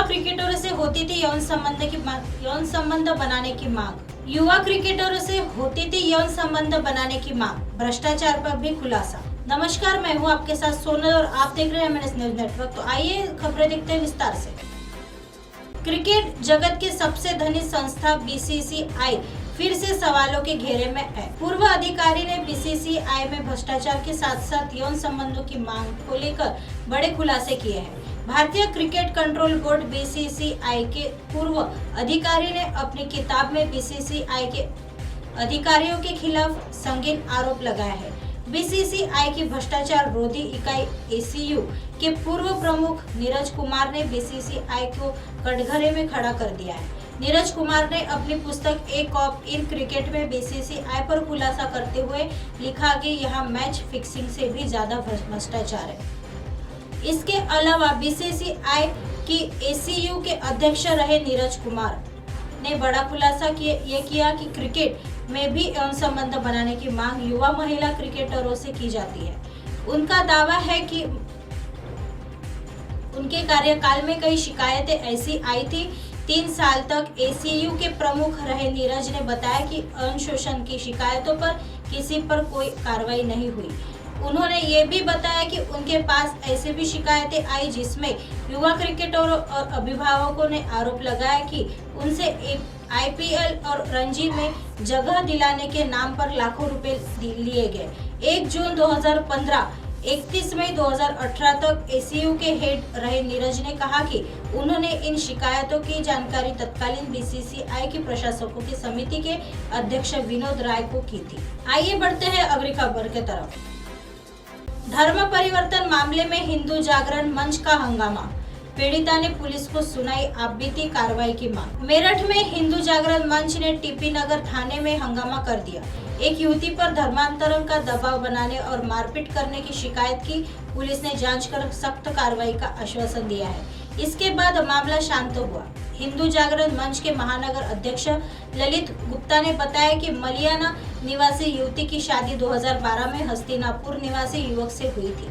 क्रिकेटरों से होती थी यौन संबंध बनाने की मांग। युवा क्रिकेटरों से होती थी यौन संबंध बनाने की मांग, भ्रष्टाचार पर भी खुलासा। नमस्कार, मैं हूं आपके साथ सोनल और आप देख रहे हैं एमएनएस न्यूज नेटवर्क। तो आइए खबरें देखते हैं विस्तार से। क्रिकेट जगत की सबसे धनी संस्था बीसीसीआई फिर से सवालों के घेरे में है। पूर्व अधिकारी ने बीसीसीआई में भ्रष्टाचार के साथ साथ यौन संबंधों की मांग को लेकर बड़े खुलासे किए हैं। भारतीय क्रिकेट कंट्रोल बोर्ड बीसीसीआई के पूर्व अधिकारी ने अपनी किताब में बीसीसीआई के अधिकारियों के खिलाफ संगीन आरोप लगाया है। बीसीसीआई की भ्रष्टाचार रोधी इकाई एसीयू के पूर्व प्रमुख नीरज कुमार ने बीसीसीआई को कटघरे में खड़ा कर दिया है। नीरज कुमार ने अपनी पुस्तक ए कॉप इन क्रिकेट में बीसीसीआई पर खुलासा करते हुए लिखा कि यहाँ मैच फिक्सिंग से भी ज्यादा भ्रष्टाचार है। इसके अलावा बीसीसीआई की एसीयू के अध्यक्ष रहे नीरज कुमार ने बड़ा खुलासा किया कि क्रिकेट में भी यौन संबंध बनाने की मांग युवा महिला क्रिकेटरों से की जाती है। उनका दावा है कि उनके कार्यकाल में कई शिकायतें ऐसी आई थी। 3 साल तक एसीयू के प्रमुख रहे नीरज ने बताया कि यौन शोषण की शिकायतों पर किसी पर कोई कार्रवाई नहीं हुई। उन्होंने ये भी बताया कि उनके पास ऐसी भी शिकायतें आई जिसमें युवा क्रिकेटरों और अभिभावकों ने आरोप लगाया कि उनसे आईपीएल और रणजी में जगह दिलाने के नाम पर लाखों रुपए लिए गए। 1 जून 2015 31 मई 2018 तक एसीयू के हेड रहे नीरज ने कहा कि उन्होंने इन शिकायतों की जानकारी तत्कालीन बीसीसीआई की प्रशासकों की समिति के अध्यक्ष विनोद राय को की थी। आइए बढ़ते हैं अगली खबर की तरफ। धर्म परिवर्तन मामले में हिंदू जागरण मंच का हंगामा, पीड़िता ने पुलिस को सुनाई आपबीती कार्रवाई की मांग। मेरठ में हिंदू जागरण मंच ने टीपी नगर थाने में हंगामा कर दिया। एक युवती पर धर्मांतरण का दबाव बनाने और मारपीट करने की शिकायत की। पुलिस ने जांच कर सख्त कार्रवाई का आश्वासन दिया है। इसके बाद मामला शांत हुआ। हिंदू जागरण मंच के महानगर अध्यक्ष ललित गुप्ता ने बताया कि मलियाना निवासी युवती की शादी 2012 में हस्तिनापुर निवासी युवक से हुई थी।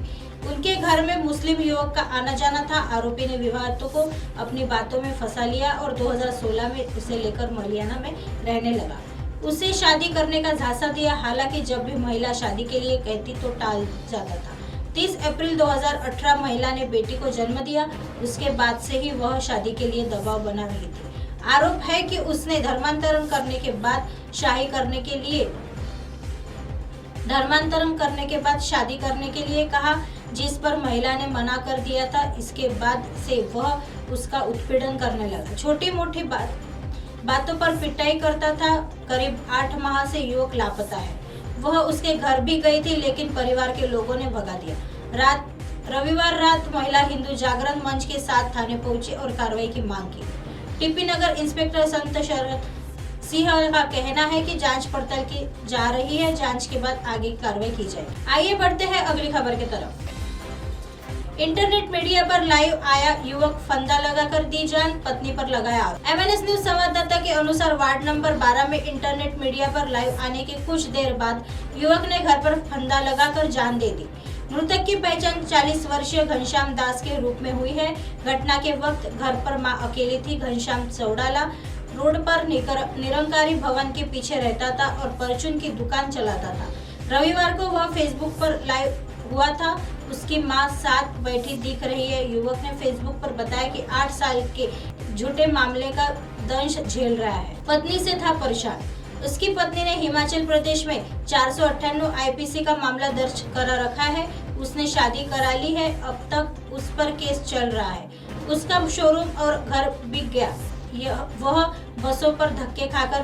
उनके घर में मुस्लिम युवक का आना जाना था। आरोपी ने विवाहितों को अपनी बातों में फंसा लिया और 2016 में उसे लेकर मलियाना में रहने लगा। उसे शादी करने का झांसा दिया। हालांकि जब भी महिला शादी के लिए कहती तो टाल जाता था। 30 अप्रैल 2018 महिला ने बेटी को जन्म दिया। उसके बाद से ही वह शादी के लिए दबाव बना रही थी। आरोप है कि उसने धर्मांतरण करने के बाद शादी करने के लिए कहा, जिस पर महिला ने मना कर दिया था। इसके बाद से वह उसका उत्पीड़न करने लगा। छोटी मोटी बातों पर पिटाई करता था। करीब 8 माह से युवक लापता है। वह उसके घर भी गई थी, लेकिन परिवार के लोगों ने भगा दिया। रविवार रात महिला हिंदू जागरण मंच के साथ थाने पहुंची और कार्रवाई की मांग की। टीपी नगर इंस्पेक्टर संत शरद सिंह का कहना है कि जांच पड़ताल की जा रही है। जांच के बाद आगे कार्रवाई की जाएगी। आइए बढ़ते हैं अगली खबर की तरफ। इंटरनेट मीडिया पर लाइव आया युवक, फंदा लगाकर दी जान, पत्नी पर लगाया आरोप। एमएनएस न्यूज संवाददाता के अनुसार वार्ड नंबर 12 में इंटरनेट मीडिया पर लाइव आने के कुछ देर बाद युवक ने घर पर फंदा लगाकर जान दे दी। मृतक की पहचान 40 वर्षीय घनश्याम दास के रूप में हुई है। घटना के वक्त घर पर मां अकेली थी। घनश्याम चौड़ाला रोड पर निरंकारी भवन के पीछे रहता था और परचून की दुकान चलाता था। रविवार को वह फेसबुक पर लाइव हुआ था। उसकी मां साथ बैठी दिख रही है। युवक ने फेसबुक पर बताया कि 8 साल के झूठे मामले का दंश झेल रहा है। पत्नी से था परेशान। उसकी पत्नी ने हिमाचल प्रदेश में 498 आईपीसी का मामला दर्ज करा रखा है। उसने शादी करा ली है। अब तक उस पर केस चल रहा है। उसका शोरूम और घर बिक गया। वह बसों पर धक्के खाकर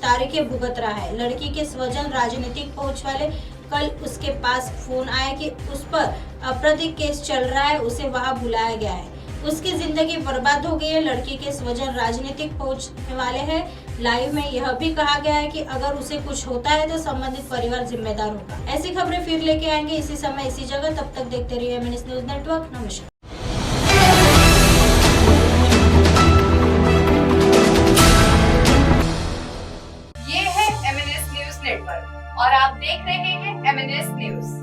तारीखें भुगत रहा है। लड़की के स्वजन राजनीतिक पहुंच वाले कल उसके पास फोन आया कि उस पर आपराधिक केस चल रहा है। उसे वहां बुलाया गया है। उसकी जिंदगी बर्बाद हो गई है। लड़की के स्वजन राजनीतिक पहुंचने वाले हैं। लाइव में यह भी कहा गया है कि अगर उसे कुछ होता है तो संबंधित परिवार जिम्मेदार होगा। ऐसी खबरें फिर लेके आएंगे इसी समय इसी जगह। तब तक देखते रहिए एमएनएस न्यूज नेटवर्क। नमस्कार। ये है एमएनएस न्यूज नेटवर्क और आप देख रहे हैं एमएनएस न्यूज।